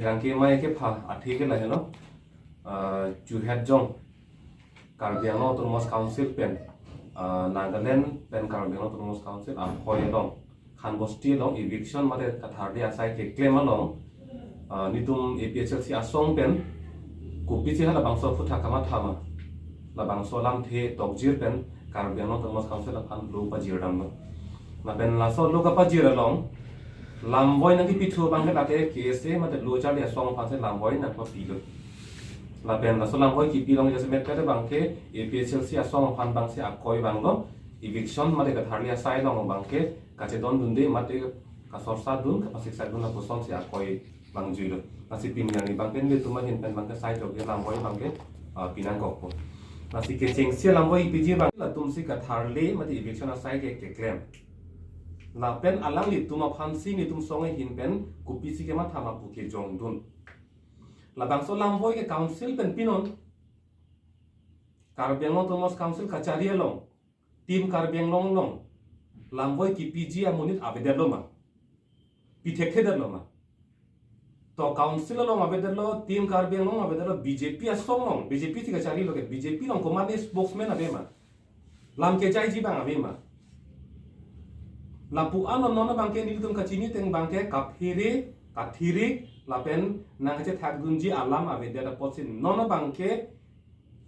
yang ke mai ke pha athi ke la helo chu het jong Karbi Anglong Autonomous Council pen Nagaland pen Karbi Anglong Autonomous Council khoi long khan bosti long eviction mate kathar dia sai ke claim along nitum APHLC asong pen kupi chi hala bangso phutha kama thama la bangso lam the tokjir pen Karbi Anglong Autonomous Council khan lo pa jir dam na pen la so lo ka pa jir along lam boy nang ki pithu bang la ke KSA mate lo cha dia song phan se lam boy na pa pi lo la pen la so lam boy ki pi long jase met ka bang ke APHLC asong phan bang se akoi bang lo eviction mate kathar dia sai long bang ke kache don dunde mate ka sorsa dun ka pasik sa dun la poson se akoi bang juilo nasi pinang ni bang pen le tuma hin pen bang ke sai jog lam boy bang ke pinang kok po nasi ke cheng se lam boy piji bang la tum si ka thar le mate eviction sai ke claim la pen alang li tuma phansi ni tum songe hin pen kupi si ke ma thama pu ke jong dun la bang so lam boy ke council pen pinon Karbi Anglong Autonomous Council kachari long tim Karbi Anglong long lam boy ki PG amonit abedelo ma pitekhe delo ma to council long abedelo tim Karbi Anglong abedelo BJP asong long BJP ti kachari lo ke BJP long command spokesman abe ma lam ke jai ji bang abe ma lampu anon nona bangke ni tum kachini teng bangke kaphiri kathiri lapen nang che thak gunji alam aveda da potsin nona bangke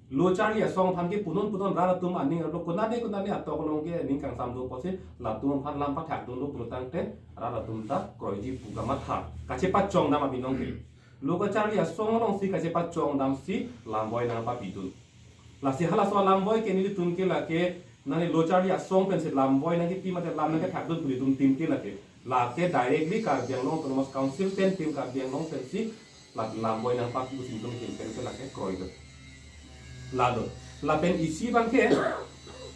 lochari asong phan ke punon ra tum aning ro kunade atok long ke ning kang sam do potsin la tum phan lam pa thak dun lo prutang te ra tum ta kroiji pugama tha kache pa chong dam abinong ke lokachari asong long si kache pa chong dam si lamboy nang pa bidul la si hala so lamboy ke ni tum ke la ke nani lochari asong pen se lamboy nang pi mate lam nang ke thak dun puri tum tim ke la ke directly Karbi Anglong Autonomous Council pen tim Karbi Anglong pen si la lamboy nang pa pu sim tum tim pen se la ke kroi do la do la pen isi bang ke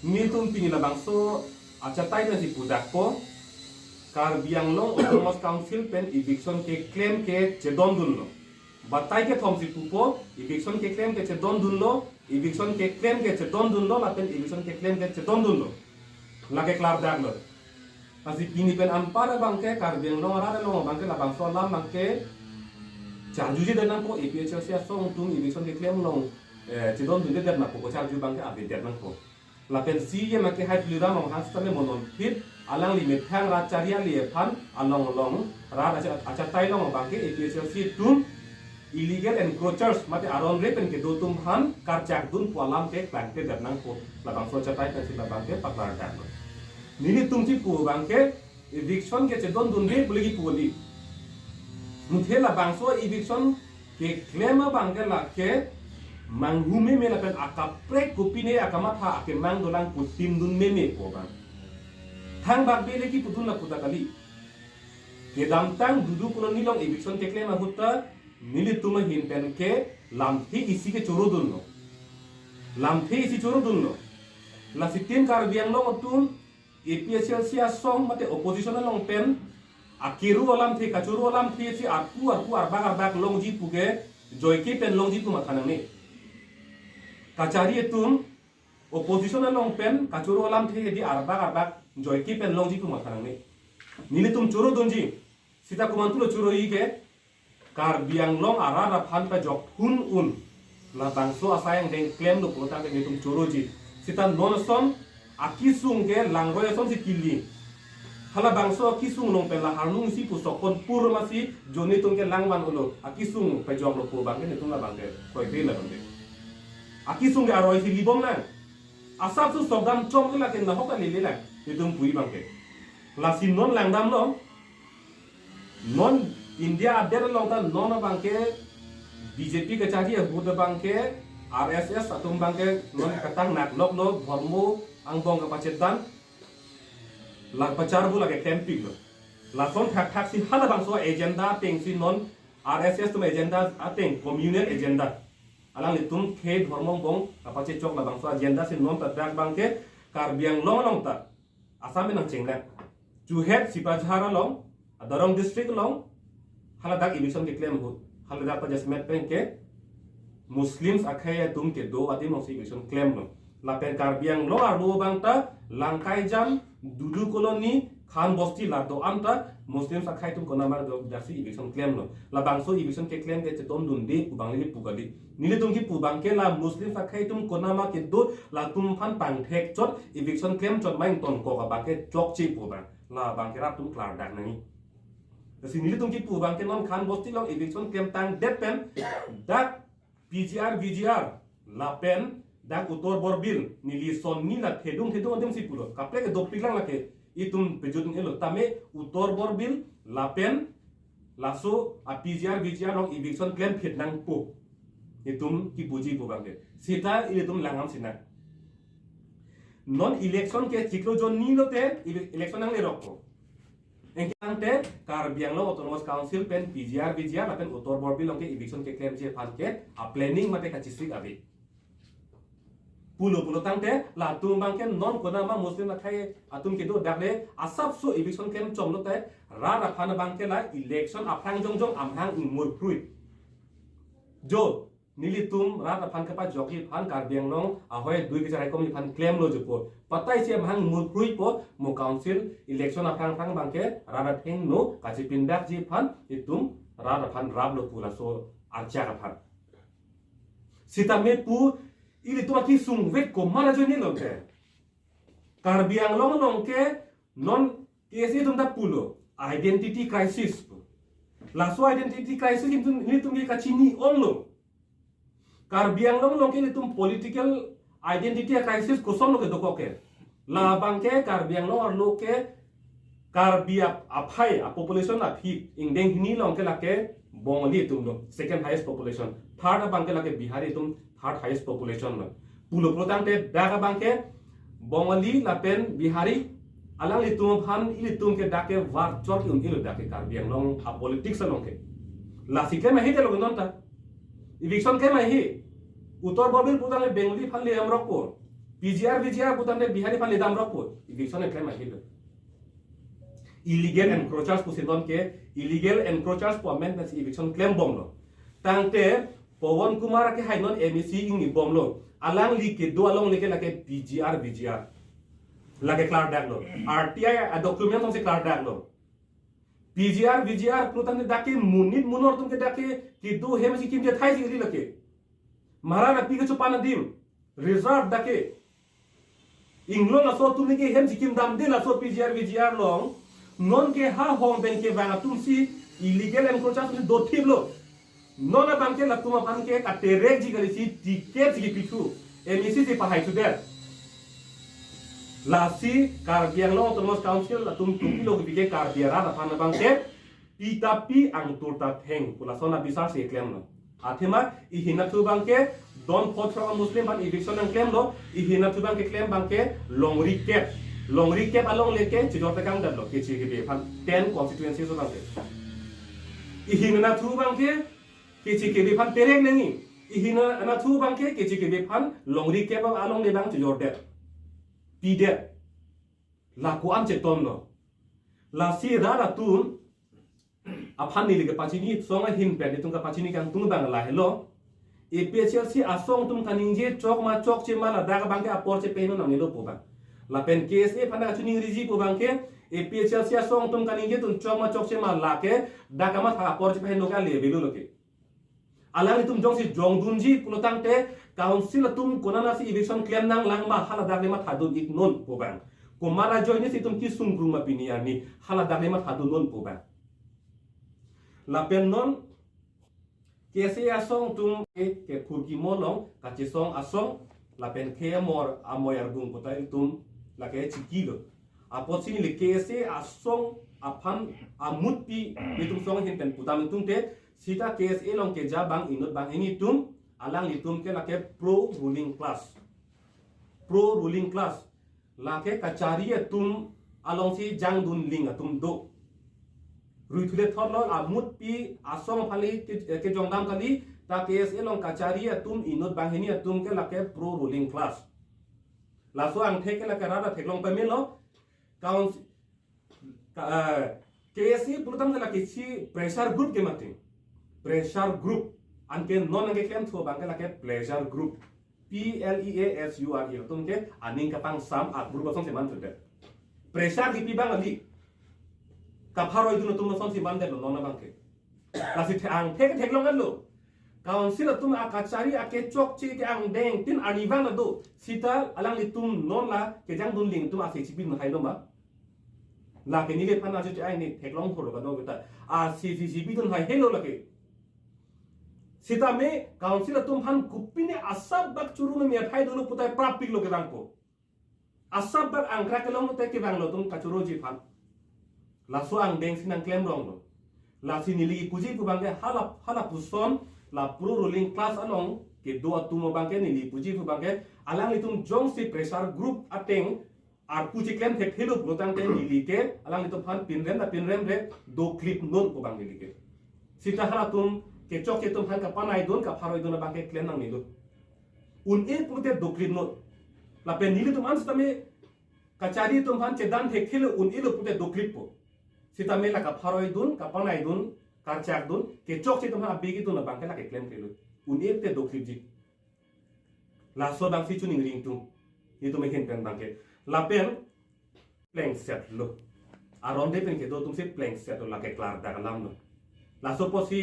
ni tum pini la bang so acha tai na si pudak ko Karbi Anglong Autonomous Council pen eviction ke claim ke chedon dun lo batai ke thom si pupo eviction ke claim ke chedon dun lo eviction ke claim ke chedon dun lo la pen eviction ke claim ke chedon dun lo la ke klar dak lo asi pini pen ampara bangke Karbi Anglong ara lo bangke la bang so lam bangke charju je dan po APHLC song tum eviction ke claim long chedon dun de na po ko charju bangke abe de na po la pen si ye make hai plira mo has tame monon fit alang li met thang ra charia li phan along long ra acha tai long bangke APHLC tum illegal encroachers mate aron re pen ke do tum han kar chak dun polam ke plan ke dar nang po la bang so chatai pen la bang ke paklar dak nini tum ti pu bang ke eviction ke chedon dun re buligi pu li muthe la bang so eviction ke claim bang ke la ke manghume me la pen akapre kupine akama tha ke mang dolang putim dun me po bang thang bag be le ki putun la puta kali ke dam tang dudu kuno nilong eviction ke claim hutta nili tuma hin pen ke lamthi isi ke choro dunno lamthi isi choro dunno la sitin Karbi Anglong otun APHLC asong mate opposition long pen akiru olam thi kachuru olam thi si aku arbak long ji puke joyke pen long ji tuma thanang ni kachari etun opposition long pen kachuru olam thi di arbak joyke pen long ji tuma thanang ni nili tum choro dunji sita kumantulo choro i ke Karbi Anglong ara phan pa jok hun la bangso asayang deng claim do pota ke tum choroji sita non som akisung ke langboy som si kili hala bangso akisung long pe la harnung si pusokon pur masi joni tum ke langwan ulo akisung pa jok lo po bang ke tum la bang ke koi be la bang akisung ke aroi si libom na asap su sogam chom la ke na hoka le la tum pui bang ke la si non langdam lo non India ada long tan non bangke BJP kecari buda bangke RSS atau bangke non katang nak lok lo hormo angbong kapacetan lag pacar bu lagi camping lo langsung thak si hala bangso agenda pengsi non RSS tu agenda ateng communal agenda alang litum ke hormo bong kapace chok la bangso agenda si non tadak bangke Karbi Anglong long ta asam nang cenglang juhet sipajhara long Darong district long haladak eviction ke claim ho haladak pa jasmet pen ke muslims akhaya tum ke do adim no eviction claim no la pen Karbi Anglong arlo bangta langkai jam dudu koloni Khan बस्ती ला दो अंता मुस्लिम साखाई तुम कोना मार दो दासी eviction claim लो ला बांगसो eviction के claim के चतोम दुंदी पुबांग लगी पुगली नीले तुम की पुबांग के ला मुस्लिम साखाई तुम कोना मा के दो ला तुम फान पांगठेक चोट इविक्शन क्लेम चोट माइन तोन को का बाके चोक ची पुबांग ला बांग के रात तुम क्लार डाक नहीं दसी नीले तुम की पुबांग के नॉन खान बस्ती लो इविक्शन क्लेम तांग डेट पेन डाक PGR VGR ला पेन डाक उतर बोरबिल नीली सोन नीला थेदुंग थेदुंग अंतिम सी पुलो कापले के दो पिlang ला के itum pejutun elo tame utor borbil lapen laso a PGR VGR long eviction claim phit nang pu itum ki puji pu bangke sita itum langam sina non election ke ciklo jon ni lote election nang le rokko engkante Karbiang lo autonomous council pen PGR VGR lapen utor borbil long ke eviction ke claim je phan ke a planning mate ka chisrik abi pulo tangte la tum bangke non kona ma muslim la khai atum ke do dakle asap so eviction kem chom lo te ra phana bangke la election aphang jong amhang mur phrui jo nili tum ra phan ka pa joki phan Karbiang long ahoy dui ke jarai komi phan claim lo jupo patai che amhang mur phrui po mo council election aphang bangke ra theng no kachi pindak ji phan itum ra phan rab lo pula so archa ka phan sitame pu ili tu aki sung vet ko mara jo ni lo ke Karbiang long ke non kesi tum da pulo identity crisis la so identity crisis ni tum ke kachini on lo Karbiang long ke ni tum political identity crisis ko som lo ke doko ke la bangke Karbiang long lo ke Karbia aphai a population a phi ingdeng ni long ke la ke Bongali tum lo second highest population third bangke la ke Bihari tum third highest population lo pulo protang te daga bangke Bongali lapen Bihari alang litum phan ilitum ke dake war chor ki ilo dake Karbiang long a politics long ke la sikle ma hite lo non ta eviction ke ma hi utor borbil putan le Bengali phan le amrokpo PGR VGR putan le Bihari phan le damrokpo eviction ke ma hi illegal encroachers pusidon ke illegal encroachers po amendments eviction claim bom lo tangte Pawan Kumar ke hainon MEC ing bom lo alang li ke do along leke lake PGR VGR lake clar dak lo RTI a document on se clar dak lo PGR VGR putan dake munit munor tum ke dake ki do hem si kim je thai si lake mara na pi ke chupana dim reserve dake inglo na so tum ke hem si kim dam de la so PGR VGR long non ke ha hong ben ke banga tum si illegal encroachers do thib lo non bangke la tuma bangke ka terek ji gari si tiket ji pitu MEC si pahai tu der la si Karbiang lo autonomous council la tum tupi lo bige Karbiara la phana bangke pi ang turta theng pula sona bisar se claim lo athema I hina tu bangke don potro muslim ban eviction ang claim lo I hina tu bangke claim bangke long recap along leke chidor te kang dadlo ke chi ke phan 10 constituencies so bangke I hina tu bangke keci ke phan tereng nengi ihina ana thu bangke keci ke phan longri ke bang along le bang jor de pi de la ko am che ton no la si ra tu aphan ni le ke pachini songa hin pe de tung ka pachini kang tung bang la hello EPCL si asong tum kaning je chok ma chok che ma la da bangke apor che pe no nang lo po bang la pen KSA phana chuni riji po bangke EPCL si asong tum kaning je tum chok ma chok che ma la ke da ka ma tha apor che pe no ka le belu lo ke alang itum jong si jong dunji pulotang te council tum konana si eviction claim nang lang ma hala dak le ma thadun ik non po bang ko mara join si tum ki sung gruma pini ani hala dak le ma thadun non po bang la pen non kese asong tum ke khurki molong ka chi song asong la pen ke mor amoyar gung kota itum la ke chikilo apot sini le kese asong aphan amut pi itum song hin pen putam tum te sita KSA long ke jabang inut bang ini tum alang litum ke lake pro ruling class lake kachari tum along si jang dun ling tum do ruithule thorlo amut pi asong phali ke jongdam kali ta KSA long kachari tum inut bang ini tum ke lake pro ruling class la so ang theke lake rada theklong pa melo council KSA purutam ke lake si pressure group ke mating pressure group anke non anke claim tho bangke lake pressure group PLEASURE tum ke aning kapang sam a group song se man thode pressure di pi bang ali kaparo itu tum son si bande lo nona bangke lasi ang tek longan lo council tum akacari ake chok chi ke ang deng tin anivang na do sita alang li tum non la ke jang dun ling tum ase chipin hai no ma la ke ni le phana chu ai ni tek long phoro ka do beta a CCCP dun hai hello la ke sita me council tum han kupine asab bak churu me thai do lo putai prapik lo ke bang ko asab bak ang kra ke long te ke bang lo tum kachuro ji phan la so ang deng sinang claim rong lo la sinili puji pu bang ke hala puson la pro ruling class anong ke do atumo bang ke nili puji pu bang ke alang itum jong si pressure group ateng ar puji claim tek helo protang te nili ke alang itum phan pinrem re do clip non pu bang nili ke sita hala tum ke chok ke tum phan ka panai don ka pharoi don bang ke claim nang nilu un e pute do clip non la pe nili tum ans tame kachari tum phan chedan tek helo un e lo pute do clip po sita me la ka pharoi don ka panai don karchak dun ke chok che tumha begi dun bang la ke claim kelu un ek te do clip ji la so bang si chuning ring tum ni tum hen pen bang ke la pen plank set lo aron de pen ke do tum se plank set la ke klar da lam lo la so posi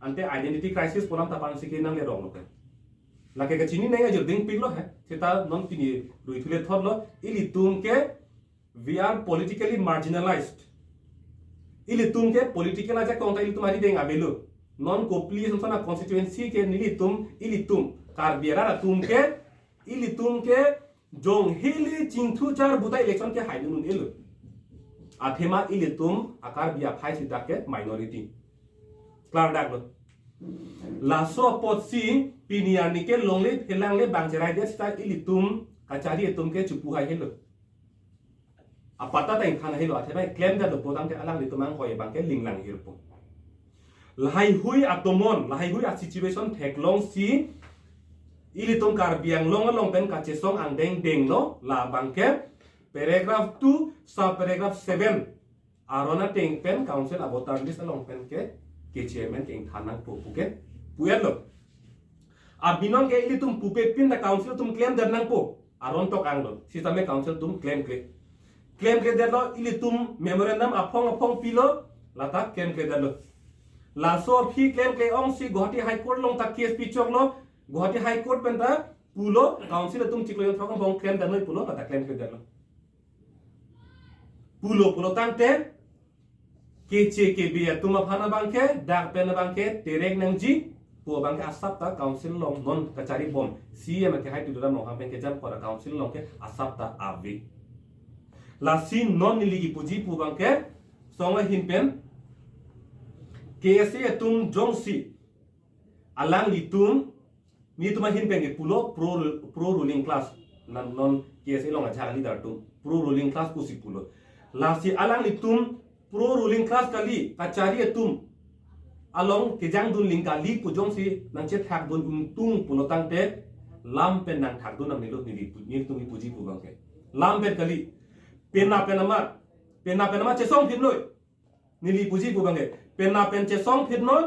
ante identity crisis polam ta pan si ke nang le rong lo ke la ke chini nei ajur ding pik lo hai seta non pini rui thule thot lo ili tum ke we are politically marginalized ili tum ke political aja konta ili tumari deng abelu non kopli sana constituency ke nili tum ili tum kar biara tum ke ili tum ke jong hili chingthu char buta election ke haidun elu athema ili tum akar bia phai sida ke minority klar dak lo la so pot si pinia ni ke longle phelang le bangjerai de sta ili tum kachari tum ke chupu hai helo apata ta in khana hilo atheba claim da do podang te alang li tumang khoi bang ke linglang hirpo lahai hui atomon lahai hui a situation theklong si ili tum kar biang long pen ka chesong ang deng no la bang ke paragraph 2 sub paragraph 7 arona teng pen council abotar list along pen ke chairman ke thanang po ke puyan lo abinon ke ili tum pupe pin da council tum claim da nang po aron tok ang lo system council tum claim ke dalo ili tum memorandum apong pilo lata claim ke dalo la so phi claim ke ong si Guwahati high court long ta case pichok lo Guwahati high court penta pulo council tum chiklo yon thong bong claim danoi pulo lata claim ke dalo pulo tante ke bi tum phana bangke dak pen bangke terek nang ji pu bangke asap ta council long non kachari bom cm ke hai tu dam no ha pen ke jam pora council long ke asap ta avi la sin non niligi puji pu bangke songa hinpen kese tum jongsi alang li tum ni tuma hinpen ke pulo pro ruling class non kese longa jali dar tum pro ruling class pusi pulo la si alang li tum pro ruling class kali kachari tum along ke jang dun ling kali pu jongsi nang che thak dun tung pulo tangte lam pen nang thak dun nang nilo ni tum puji pu bangke lam pen kali pena penama chesong phit noi nili puji pu bange pen chesong phit noi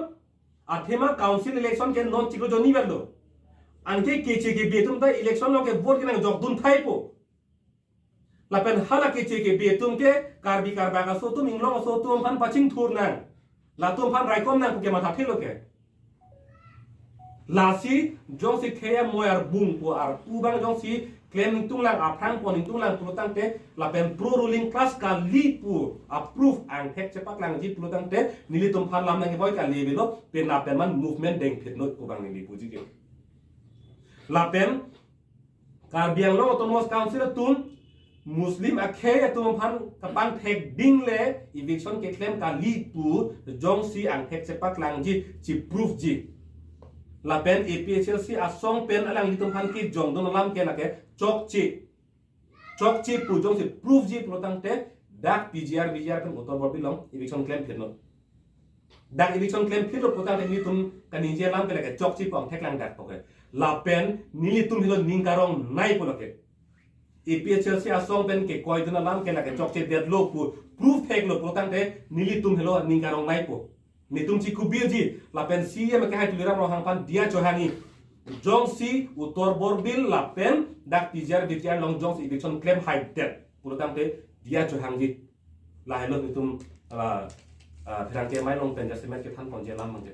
athema council election ke non chiklo joni berlo anke ke betum ta election lo ke vote ke nang jok dun thai po la pen hala ke betum ke karbi karba ka so tum inglong so tum phan paching thur nang la tum phan raikom nang ke matha thilo ke la si jong si kheya moyar bung po ar pu bang jong si claim tung lang aprang poning tung lang pulutang te la pen pro ruling class ka lipu approve ang tek cepak lang ji pulutang te nili tum phan lam nang boy ka lebelo pen na pen man movement deng phet not ko bang nili puji ke la pen ka biang lo autonomous council tum muslim akhe tum phan kapang tek ding le eviction ke claim ka lipu jong si ang tek cepak lang ji chi proof ji la pen APHLC asong pen alang litum phan ki jong don lam ke na ke chok chi pu jong si proof ji protang te dak BGR kan motor bor bilong eviction claim phet no dak eviction claim phet ro protang te ni tum kanin je lam ke la ke chok chi pong thek lang dak poke la pen ni tum hilo ning karong nai po ke APHLC asong pen ke koi don lam ke la ke chok chi det lo pu proof thek lo protang te ni tum hilo ning karong nai po ni tum chi kubir ji la pen CM ke hai tulira rohang pan dia johani jong si utor borbil la pen dak BGR long jong si eviction claim high debt pulutang te dia johang ji la hello ni tum là thằng kia máy long tiền cho xem cái thằng còn chơi lắm bằng cái